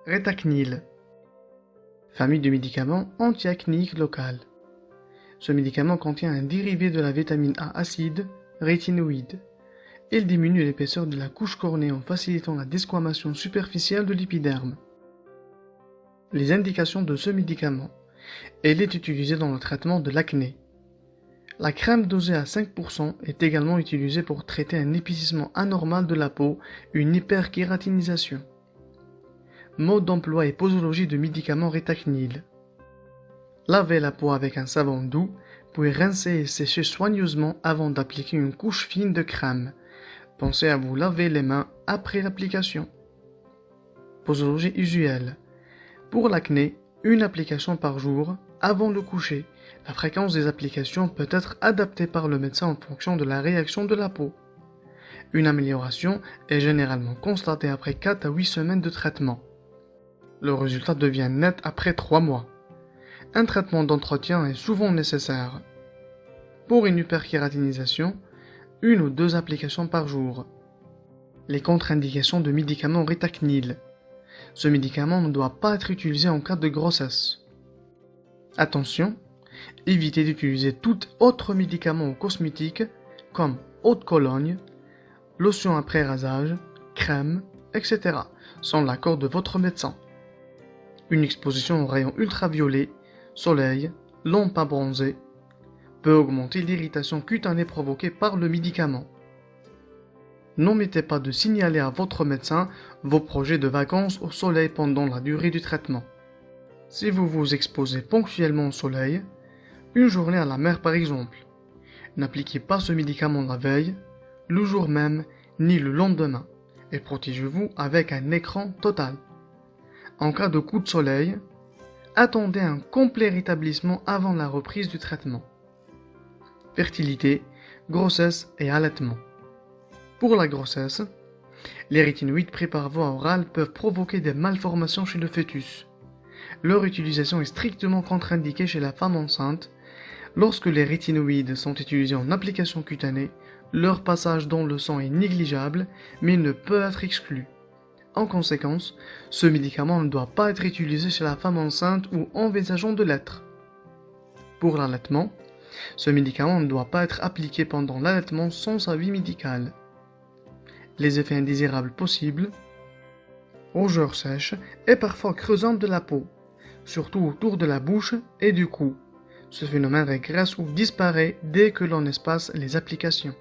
Rétacnil. Famille de médicaments antiacnéiques locales. Ce médicament contient un dérivé de la vitamine A acide, rétinoïde. Il diminue l'épaisseur de la couche cornée en facilitant la desquamation superficielle de l'épiderme. Les indications de ce médicament. Il est utilisé dans le traitement de l'acné. La crème dosée à 5% est également utilisée pour traiter un épaississement anormal de la peau, une hyperkératinisation. Mode d'emploi et posologie de médicaments Rétacnil. Lavez la peau avec un savon doux, puis rincez et séchez soigneusement avant d'appliquer une couche fine de crème. Pensez à vous laver les mains après l'application. Posologie usuelle. Pour l'acné, une application par jour avant le coucher. La fréquence des applications peut être adaptée par le médecin en fonction de la réaction de la peau. Une amélioration est généralement constatée après 4 à 8 semaines de traitement. Le résultat devient net après 3 mois. Un traitement d'entretien est souvent nécessaire. Pour une hyperkératinisation, 1 ou 2 applications par jour. Les contre-indications de médicaments Rétacnil. Ce médicament ne doit pas être utilisé en cas de grossesse. Attention, évitez d'utiliser tout autre médicament ou cosmétique comme eau de Cologne, lotion après rasage, crème, etc. sans l'accord de votre médecin. Une exposition aux rayons ultraviolets, soleil, lampe à bronzer peut augmenter l'irritation cutanée provoquée par le médicament. N'omettez pas de signaler à votre médecin vos projets de vacances au soleil pendant la durée du traitement. Si vous vous exposez ponctuellement au soleil, une journée à la mer par exemple, n'appliquez pas ce médicament la veille, le jour même, ni le lendemain, et protégez-vous avec un écran total. En cas de coup de soleil, attendez un complet rétablissement avant la reprise du traitement. Fertilité, grossesse et allaitement. Pour la grossesse, les rétinoïdes pris par voie orale peuvent provoquer des malformations chez le fœtus. Leur utilisation est strictement contre-indiquée chez la femme enceinte. Lorsque les rétinoïdes sont utilisés en application cutanée, leur passage dans le sang est négligeable, mais ne peut être exclu. En conséquence, ce médicament ne doit pas être utilisé chez la femme enceinte ou envisageant de l'être. Pour l'allaitement, ce médicament ne doit pas être appliqué pendant l'allaitement sans avis médical. Les effets indésirables possibles: rougeur sèche et parfois creusante de la peau, surtout autour de la bouche et du cou. Ce phénomène régresse ou disparaît dès que l'on espace les applications.